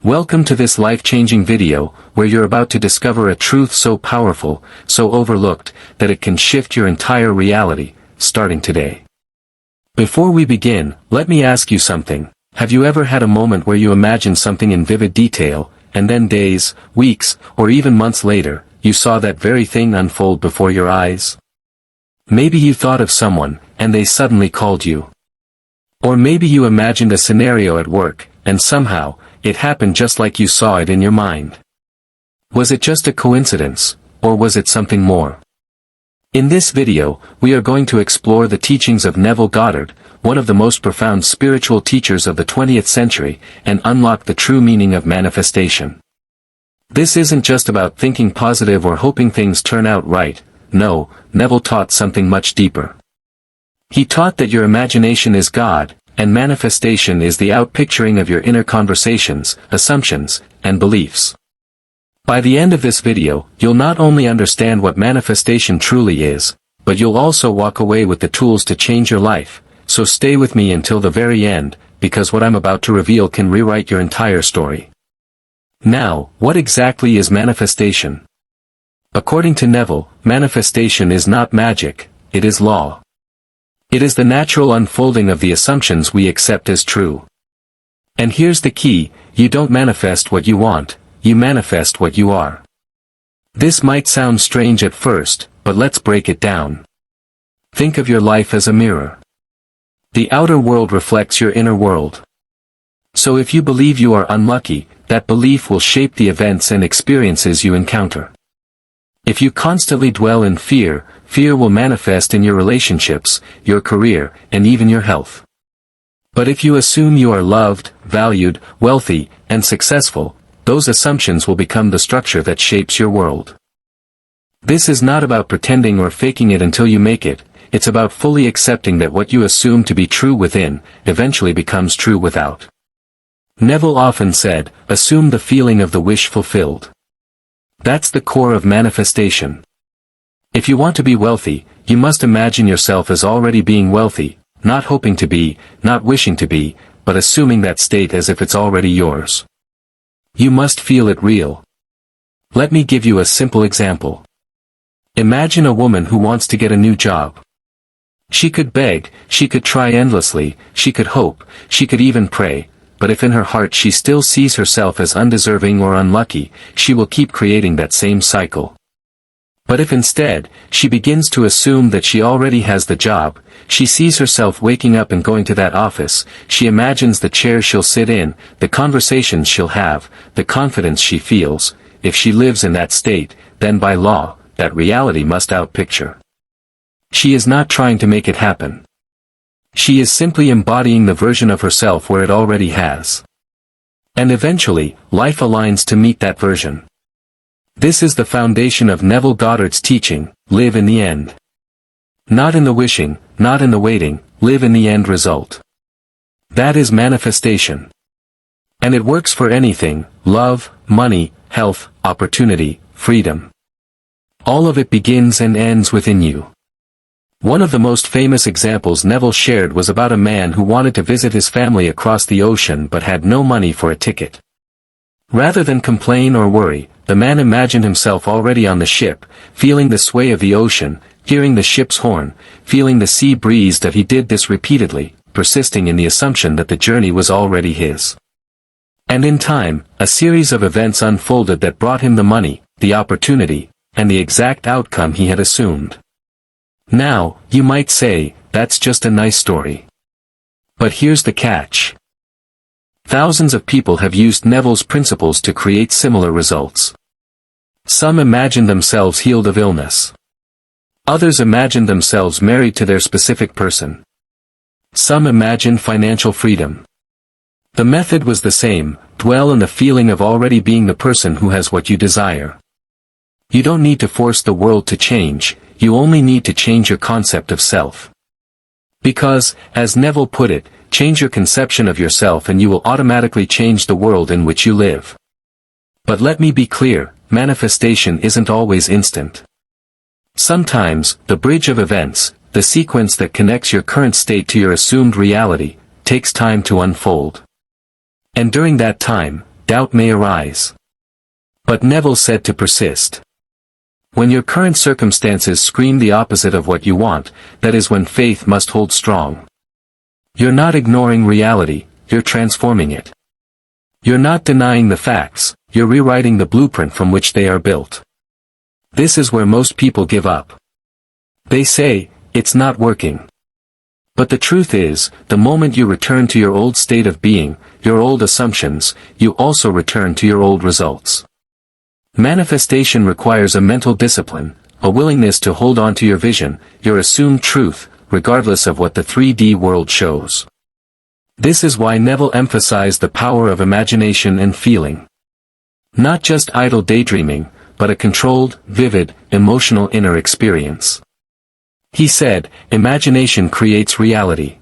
Welcome to this life-changing video, where you're about to discover a truth so powerful, so overlooked, that it can shift your entire reality, starting today. Before we begin, let me ask you something. Have you ever had a moment where you imagined something in vivid detail, and then days, weeks, or even months later, you saw that very thing unfold before your eyes? Maybe you thought of someone, and they suddenly called you. Or maybe you imagined a scenario at work, and somehow, it happened just like you saw it in your mind. Was it just a coincidence, or was it something more? In this video, we are going to explore the teachings of Neville Goddard, one of the most profound spiritual teachers of the 20th century, and unlock the true meaning of manifestation. This isn't just about thinking positive or hoping things turn out right. No, Neville taught something much deeper. He taught that your imagination is God, and manifestation is the outpicturing of your inner conversations, assumptions, and beliefs. By the end of this video, you'll not only understand what manifestation truly is, but you'll also walk away with the tools to change your life. So stay with me until the very end, because what I'm about to reveal can rewrite your entire story. Now, what exactly is manifestation? According to Neville, manifestation is not magic, it is law. It is the natural unfolding of the assumptions we accept as true. And here's the key, you don't manifest what you want, you manifest what you are. This might sound strange at first, but let's break it down. Think of your life as a mirror. The outer world reflects your inner world. So if you believe you are unlucky, that belief will shape the events and experiences you encounter. If you constantly dwell in fear, fear will manifest in your relationships, your career, and even your health. But if you assume you are loved, valued, wealthy, and successful, those assumptions will become the structure that shapes your world. This is not about pretending or faking it until you make it, it's about fully accepting that what you assume to be true within, eventually becomes true without. Neville often said, assume the feeling of the wish fulfilled. That's the core of manifestation. If you want to be wealthy, you must imagine yourself as already being wealthy, not hoping to be, not wishing to be, but assuming that state as if it's already yours. You must feel it real. Let me give you a simple example. Imagine a woman who wants to get a new job. She could beg, she could try endlessly, she could hope, she could even pray. But if in her heart she still sees herself as undeserving or unlucky, she will keep creating that same cycle. But if instead, she begins to assume that she already has the job, she sees herself waking up and going to that office, she imagines the chair she'll sit in, the conversations she'll have, the confidence she feels, if she lives in that state, then by law, that reality must outpicture. She is not trying to make it happen. She is simply embodying the version of herself where it already has. And eventually, life aligns to meet that version. This is the foundation of Neville Goddard's teaching, live in the end. Not in the wishing, not in the waiting, live in the end result. That is manifestation. And it works for anything, love, money, health, opportunity, freedom. All of it begins and ends within you. One of the most famous examples Neville shared was about a man who wanted to visit his family across the ocean but had no money for a ticket. Rather than complain or worry, the man imagined himself already on the ship, feeling the sway of the ocean, hearing the ship's horn, feeling the sea breeze. That he did this repeatedly, persisting in the assumption that the journey was already his. And in time, a series of events unfolded that brought him the money, the opportunity, and the exact outcome he had assumed. Now, you might say, that's just a nice story. But here's the catch. Thousands of people have used Neville's principles to create similar results. Some imagined themselves healed of illness. Others imagined themselves married to their specific person. Some imagined financial freedom. The method was the same, dwell in the feeling of already being the person who has what you desire. You don't need to force the world to change, you only need to change your concept of self. Because, as Neville put it, change your conception of yourself and you will automatically change the world in which you live. But let me be clear, manifestation isn't always instant. Sometimes, the bridge of events, the sequence that connects your current state to your assumed reality, takes time to unfold. And during that time, doubt may arise. But Neville said to persist. When your current circumstances scream the opposite of what you want, that is when faith must hold strong. You're not ignoring reality, you're transforming it. You're not denying the facts, you're rewriting the blueprint from which they are built. This is where most people give up. They say, it's not working. But the truth is, the moment you return to your old state of being, your old assumptions, you also return to your old results. Manifestation requires a mental discipline, a willingness to hold on to your vision, your assumed truth, regardless of what the 3D world shows. This is why Neville emphasized the power of imagination and feeling. Not just idle daydreaming, but a controlled, vivid, emotional inner experience. He said, imagination creates reality.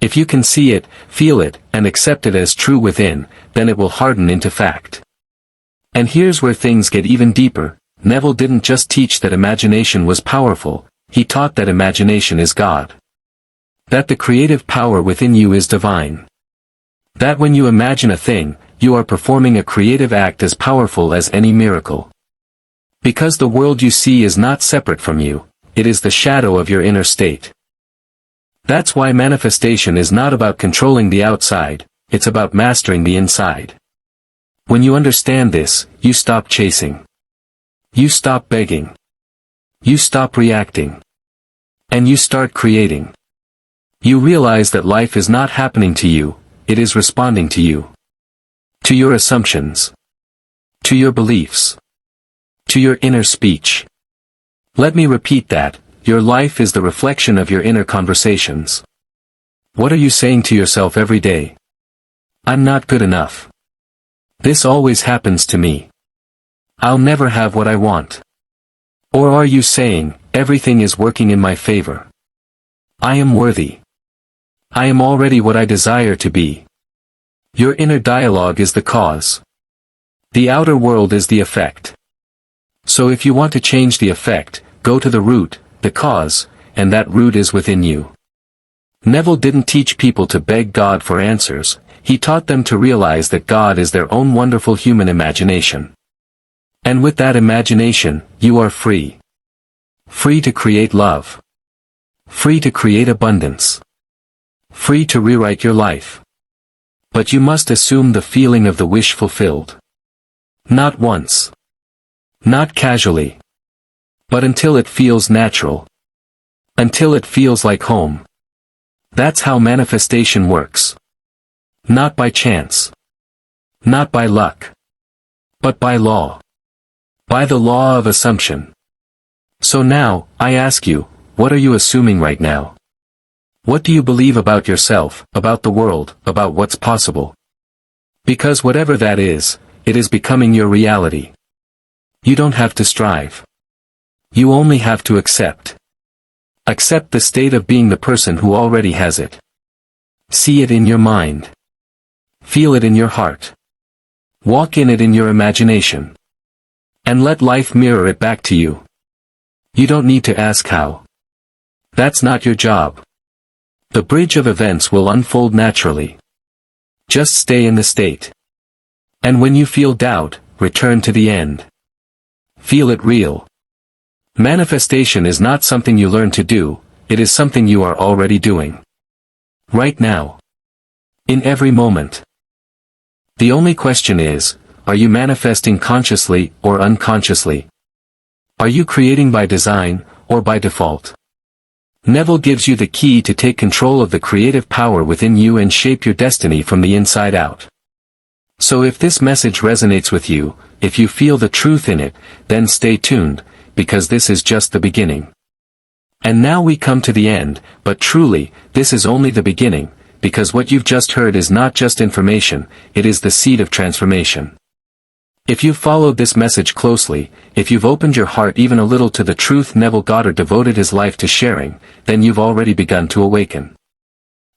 If you can see it, feel it, and accept it as true within, then it will harden into fact. And here's where things get even deeper. Neville didn't just teach that imagination was powerful, he taught that imagination is God. That the creative power within you is divine. That when you imagine a thing, you are performing a creative act as powerful as any miracle. Because the world you see is not separate from you, it is the shadow of your inner state. That's why manifestation is not about controlling the outside, it's about mastering the inside. When you understand this, you stop chasing. You stop begging. You stop reacting. And you start creating. You realize that life is not happening to you, it is responding to you. To your assumptions. To your beliefs. To your inner speech. Let me repeat that, your life is the reflection of your inner conversations. What are you saying to yourself every day? I'm not good enough. This always happens to me. I'll never have what I want. Or are you saying, everything is working in my favor? I am worthy. I am already what I desire to be. Your inner dialogue is the cause. The outer world is the effect. So if you want to change the effect, go to the root, the cause, and that root is within you. Neville didn't teach people to beg God for answers, he taught them to realize that God is their own wonderful human imagination. And with that imagination, you are free. Free to create love. Free to create abundance. Free to rewrite your life. But you must assume the feeling of the wish fulfilled. Not once. Not casually. But until it feels natural. Until it feels like home. That's how manifestation works. Not by chance. Not by luck. But by law. By the law of assumption. So now, I ask you, what are you assuming right now? What do you believe about yourself, about the world, about what's possible? Because whatever that is, it is becoming your reality. You don't have to strive. You only have to accept. Accept the state of being the person who already has it. See it in your mind. Feel it in your heart. Walk in it in your imagination. And let life mirror it back to you. You don't need to ask how. That's not your job. The bridge of events will unfold naturally. Just stay in the state. And when you feel doubt, return to the end. Feel it real. Manifestation is not something you learn to do, it is something you are already doing. Right now. In every moment. The only question is, are you manifesting consciously or unconsciously? Are you creating by design, or by default? Neville gives you the key to take control of the creative power within you and shape your destiny from the inside out. So if this message resonates with you, if you feel the truth in it, then stay tuned, because this is just the beginning. And now we come to the end, but truly, this is only the beginning, because what you've just heard is not just information, it is the seed of transformation. If you've followed this message closely, if you've opened your heart even a little to the truth Neville Goddard devoted his life to sharing, then you've already begun to awaken.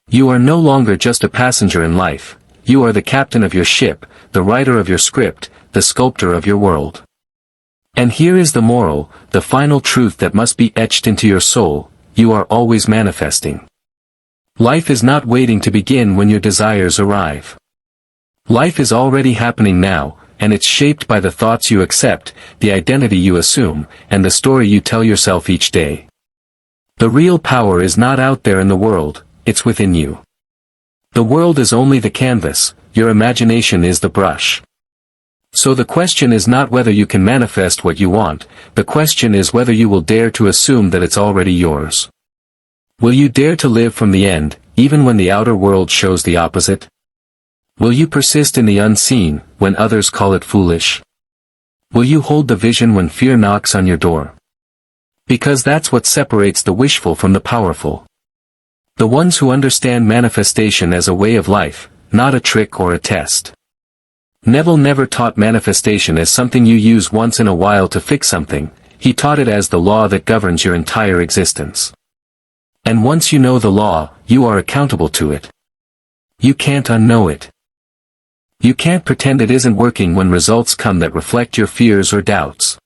You are no longer just a passenger in life, you are the captain of your ship, the writer of your script, the sculptor of your world. And here is the moral, the final truth that must be etched into your soul, you are always manifesting. Life is not waiting to begin when your desires arrive. Life is already happening now, and it's shaped by the thoughts you accept, the identity you assume, and the story you tell yourself each day. The real power is not out there in the world, it's within you. The world is only the canvas, your imagination is the brush. So the question is not whether you can manifest what you want, the question is whether you will dare to assume that it's already yours. Will you dare to live from the end, even when the outer world shows the opposite? Will you persist in the unseen, when others call it foolish? Will you hold the vision when fear knocks on your door? Because that's what separates the wishful from the powerful. The ones who understand manifestation as a way of life, not a trick or a test. Neville never taught manifestation as something you use once in a while to fix something, he taught it as the law that governs your entire existence. And once you know the law, you are accountable to it. You can't unknow it. You can't pretend it isn't working when results come that reflect your fears or doubts.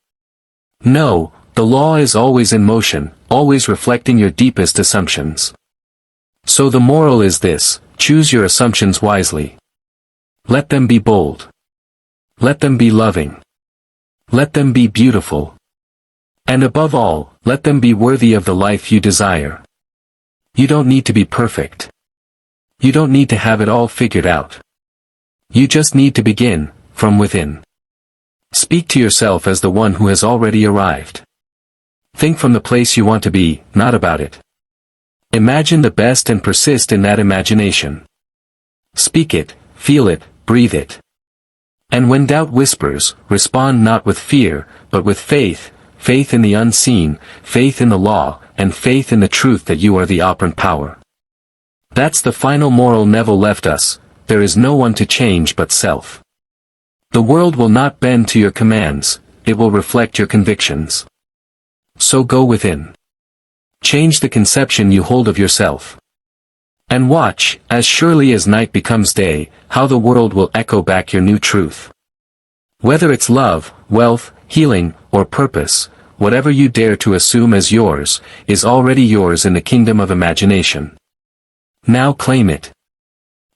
No, the law is always in motion, always reflecting your deepest assumptions. So the moral is this: choose your assumptions wisely. Let them be bold. Let them be loving. Let them be beautiful. And above all, let them be worthy of the life you desire. You don't need to be perfect. You don't need to have it all figured out. You just need to begin, from within. Speak to yourself as the one who has already arrived. Think from the place you want to be, not about it. Imagine the best and persist in that imagination. Speak it, feel it, breathe it. And when doubt whispers, respond not with fear, but with faith, faith in the unseen, faith in the law, and faith in the truth that you are the operant power. That's the final moral Neville left us: there is no one to change but self. The world will not bend to your commands, it will reflect your convictions. So go within. Change the conception you hold of yourself. And watch, as surely as night becomes day, how the world will echo back your new truth. Whether it's love, wealth, healing, or purpose, whatever you dare to assume as yours, is already yours in the kingdom of imagination. Now claim it.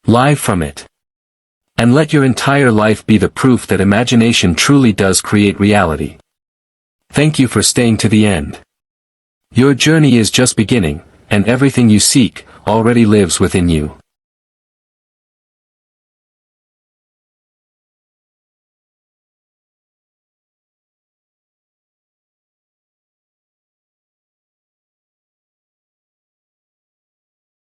Live from it. And let your entire life be the proof that imagination truly does create reality. Thank you for staying to the end. Your journey is just beginning, and everything you seek already lives within you.